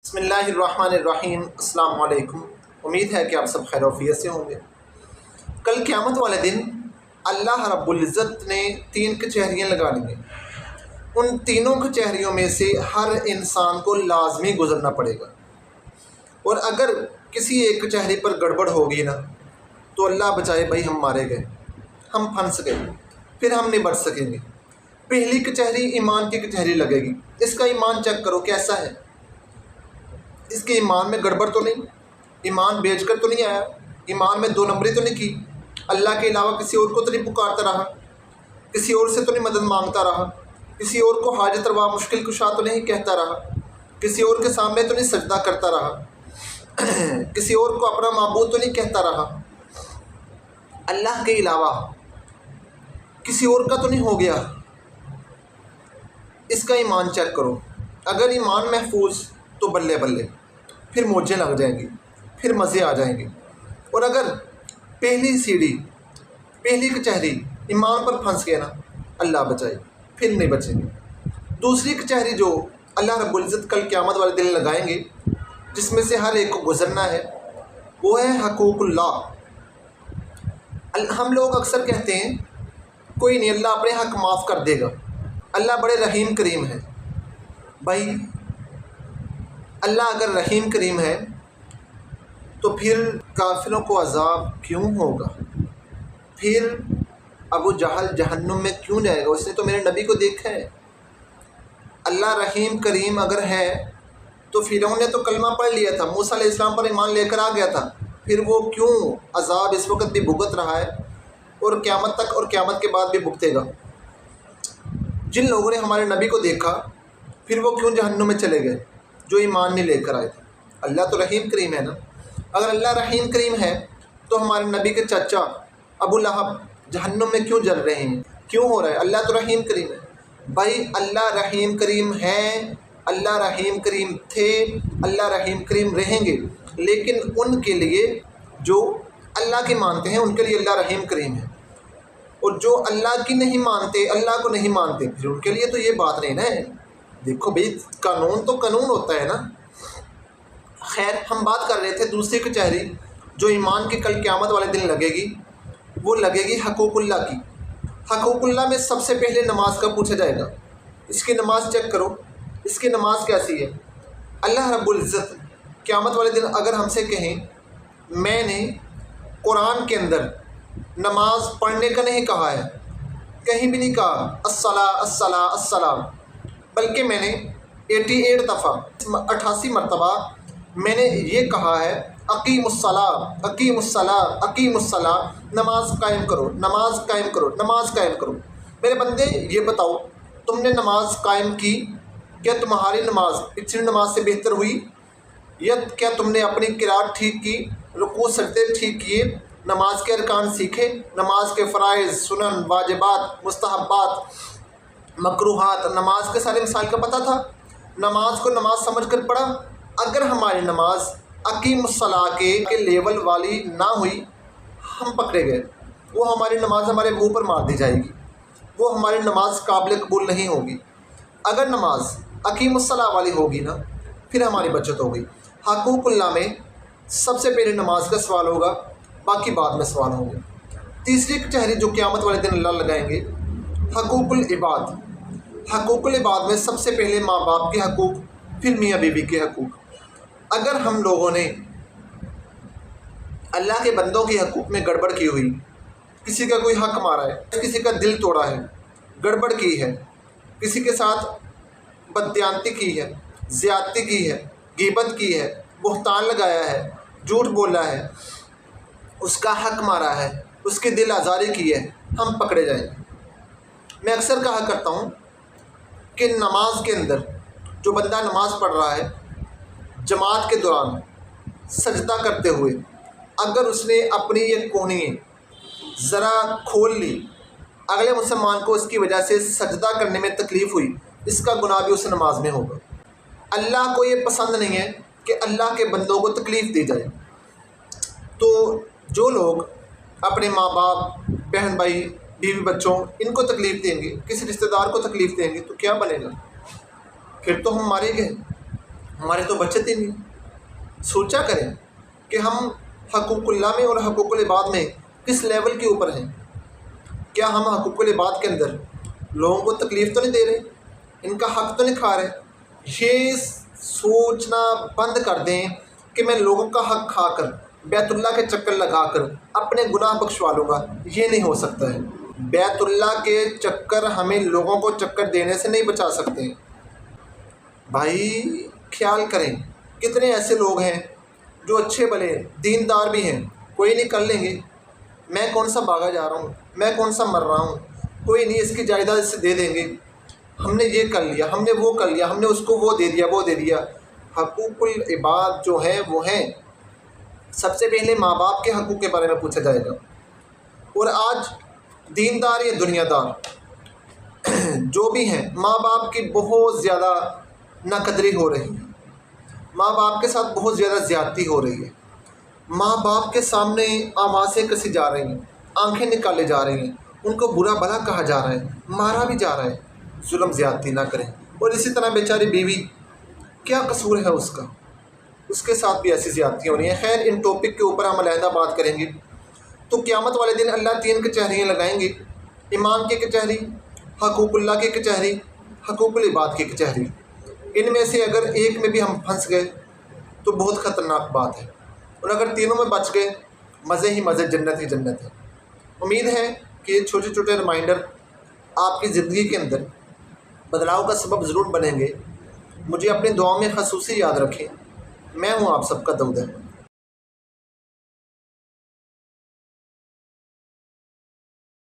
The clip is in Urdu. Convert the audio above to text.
بسم اللہ الرحمن الرحیم۔ السلام علیکم۔ امید ہے کہ آپ سب خیر و عافیت سے ہوں گے۔ کل قیامت والے دن اللہ رب العزت نے 3 کچہریاں لگا لی ہیں۔ ان تینوں کچہریوں میں سے ہر انسان کو لازمی گزرنا پڑے گا، اور اگر کسی ایک کچہری پر گڑبڑ ہوگی نا تو اللہ بچائے بھائی ہم مارے گئے، ہم پھنس گئے، پھر ہم نہیں بچ سکیں گے۔ پہلی کچہری ایمان کی کچہری لگے گی۔ اس کا ایمان چیک کرو کیسا ہے، اس کے ایمان میں گڑبڑ تو نہیں، ایمان بیچ کر تو نہیں آیا، ایمان میں 2 نمبری تو نہیں کی، اللہ کے علاوہ کسی اور کو تو نہیں پکارتا رہا، کسی اور سے تو نہیں مدد مانگتا رہا، کسی اور کو حاجت روا مشکل کشا تو نہیں کہتا رہا، کسی اور کے سامنے تو نہیں سجدہ کرتا رہا، کسی اور کو اپنا معبود تو نہیں کہتا رہا، اللہ کے علاوہ کسی اور کا تو نہیں ہو گیا۔ اس کا ایمان چیک کرو۔ اگر ایمان محفوظ تو بلے بلے، پھر موجیں لگ جائیں گی، پھر مزے آ جائیں گے۔ اور اگر پہلی سیڑھی، پہلی کچہری ایمان پر پھنس گئے نا، اللہ بچائے، پھر نہیں بچیں گے۔ دوسری کچہری جو اللہ رب العزت کل قیامت والے دن لگائیں گے، جس میں سے ہر ایک کو گزرنا ہے، وہ ہے حقوق اللہ۔ ہم لوگ اکثر کہتے ہیں کوئی نہیں، اللہ اپنے حق معاف کر دے گا، اللہ بڑے رحیم کریم ہے۔ بھائی اللہ اگر رحیم کریم ہے تو پھر کافروں کو عذاب کیوں ہوگا؟ پھر ابو جہل جہنم میں کیوں جائے گا؟ اس نے تو میرے نبی کو دیکھا ہے۔ اللہ رحیم کریم اگر ہے تو فرعون نے تو کلمہ پڑھ لیا تھا، موسیٰ علیہ السلام پر ایمان لے کر آ گیا تھا، پھر وہ کیوں عذاب اس وقت بھی بھگت رہا ہے اور قیامت تک اور قیامت کے بعد بھی بھگتے گا؟ جن لوگوں نے ہمارے نبی کو دیکھا پھر وہ کیوں جہنم میں چلے گئے؟ جو ایمان نہیں لے کر آئے تھے۔ اللہ تو رحیم کریم ہے نا۔ اگر اللہ رحیم کریم ہے تو ہمارے نبی کے چچا ابو لہب جہنم میں کیوں جل رہے ہیں، کیوں ہو رہا ہے؟ اللہ تو رحیم کریم ہے۔ بھائی اللہ رحیم کریم ہے، اللہ رحیم کریم تھے، اللہ رحیم کریم رہیں گے، لیکن ان کے لیے جو اللہ کے مانتے ہیں ان کے لیے اللہ رحیم کریم ہے، اور جو اللہ کی نہیں مانتے، اللہ کو نہیں مانتے، پھر ان کے لیے تو یہ بات نہیں نا ہے۔ دیکھو بھائی قانون تو قانون ہوتا ہے نا۔ خیر، ہم بات کر رہے تھے دوسری کچہری جو ایمان کی کل قیامت والے دن لگے گی، وہ لگے گی حقوق اللہ کی۔ حقوق اللہ میں سب سے پہلے نماز کا پوچھا جائے گا۔ اس کی نماز چیک کرو، اس کی نماز کیسی ہے؟ اللہ رب العزت قیامت والے دن اگر ہم سے کہیں میں نے قرآن کے اندر نماز پڑھنے کا نہیں کہا ہے، کہیں بھی نہیں کہا الصلاۃ الصلاۃ الصلاۃ، بلکہ میں نے 88 دفعہ 88 مرتبہ میں نے یہ کہا ہے اقیم الصلاۃ اقیم الصلاۃ اقیم الصلاۃ، نماز قائم کرو، نماز قائم کرو، نماز قائم کرو۔ میرے بندے یہ بتاؤ، تم نے نماز قائم کی، کیا تمہاری نماز پچھلی نماز سے بہتر ہوئی؟ یا کیا تم نے اپنی قرات ٹھیک کی، رکوع سجدے ٹھیک کیے، نماز کے ارکان سیکھے، نماز کے فرائض، سنن، واجبات، مستحبات، مکروہات، نماز کے سارے مسائل کا پتہ تھا؟ نماز کو نماز سمجھ کر پڑھا؟ اگر ہماری نماز اقیم الصلاۃ کے لیول والی نہ ہوئی، ہم پکڑے گئے، وہ ہماری نماز ہمارے منہ پر مار دی جائے گی، وہ ہماری نماز قابل قبول نہیں ہوگی۔ اگر نماز اقیم الصلاۃ والی ہوگی نا، پھر ہماری بچت ہوگی۔ حقوق اللہ میں سب سے پہلے نماز کا سوال ہوگا، باقی بعد میں سوال ہوں گے۔ تیسری کچہری جو قیامت والے دن اللہ لگائیں گے، حقوق العباد۔ حقوق العباد میں سب سے پہلے ماں باپ کے حقوق، پھر میاں بیوی کے حقوق۔ اگر ہم لوگوں نے اللہ کے بندوں کے حقوق میں گڑبڑ کی ہوئی، کسی کا کوئی حق مارا ہے، کسی کا دل توڑا ہے، گڑبڑ کی ہے، کسی کے ساتھ بددیانتی کی ہے، زیادتی کی ہے، غیبت کی ہے، بہتان لگایا ہے، جھوٹ بولا ہے، اس کا حق مارا ہے، اس کی دل آزاری کی ہے، ہم پکڑے جائیں گے۔ میں اکثر کہا کرتا ہوں کہ نماز کے اندر جو بندہ نماز پڑھ رہا ہے، جماعت کے دوران سجدہ کرتے ہوئے اگر اس نے اپنی یہ کونیں ذرا کھول لی، اگلے مسلمان کو اس کی وجہ سے سجدہ کرنے میں تکلیف ہوئی، اس کا گناہ بھی اس نماز میں ہوگا۔ اللہ کو یہ پسند نہیں ہے کہ اللہ کے بندوں کو تکلیف دی جائے۔ تو جو لوگ اپنے ماں باپ، بہن بھائی، بیوی بچوں، ان کو تکلیف دیں گے، کسی رشتہ دار کو تکلیف دیں گے، تو کیا بنے گا؟ پھر تو ہم مارے گئے۔ ہمارے تو بچت ہی نہیں۔ سوچا کریں کہ ہم حقوق اللہ میں اور حقوق العباد میں کس لیول کے اوپر ہیں۔ کیا ہم حقوق العباد کے اندر لوگوں کو تکلیف تو نہیں دے رہے، ان کا حق تو نہیں کھا رہے؟ یہ سوچنا بند کر دیں کہ میں لوگوں کا حق کھا کر بیت اللہ کے چکر لگا کر اپنے گناہ بخشوا لوں گا، یہ نہیں ہو سکتا ہے۔ بیت اللہ کے چکر ہمیں لوگوں کو چکر دینے سے نہیں بچا سکتے۔ بھائی خیال کریں، کتنے ایسے لوگ ہیں جو اچھے بھلے دیندار بھی ہیں، کوئی نہیں کر لیں گے، میں کون سا بھاگا جا رہا ہوں، میں کون سا مر رہا ہوں، کوئی نہیں، اس کی جائیداد اس سے دے دیں گے، ہم نے یہ کر لیا، ہم نے وہ کر لیا، ہم نے اس کو وہ دے دیا، وہ دے دیا۔ حقوق العباد جو ہیں وہ ہیں، سب سے پہلے ماں باپ کے حقوق کے بارے میں پوچھا جائے گا۔ اور آج دیندار یا دنیا دار جو بھی ہیں، ماں باپ کی بہت زیادہ ناقدری ہو رہی ہے، ماں باپ کے ساتھ بہت زیادہ زیادتی ہو رہی ہے، ماں باپ کے سامنے آوازیں کسی جا رہی ہیں، آنکھیں نکالے جا رہی ہیں، ان کو برا بھلا کہا جا رہا ہے، مارا بھی جا رہا ہے۔ ظلم زیادتی نہ کریں۔ اور اسی طرح بیچاری بیوی، کیا قصور ہے اس کا، اس کے ساتھ بھی ایسی زیادتیاں ہو رہی ہیں۔ خیر، ان ٹاپک کے اوپر ہم علیحدہ بات کریں گے۔ تو قیامت والے دن اللہ 3 کچہریاں لگائیں گے، ایمان کی کچہری، حقوق اللہ کی کچہری، حقوق العباد کی کچہری۔ ان میں سے اگر ایک میں بھی ہم پھنس گئے تو بہت خطرناک بات ہے، اور اگر تینوں میں بچ گئے، مزے ہی مزے، جنت ہی جنت ہے۔ امید ہے کہ یہ چھوٹے چھوٹے ریمائنڈر آپ کی زندگی کے اندر بدلاؤ کا سبب ضرور بنیں گے۔ مجھے اپنی دعاؤں میں خصوصی یاد رکھیں۔ میں ہوں آپ سب کا دعوت ہے۔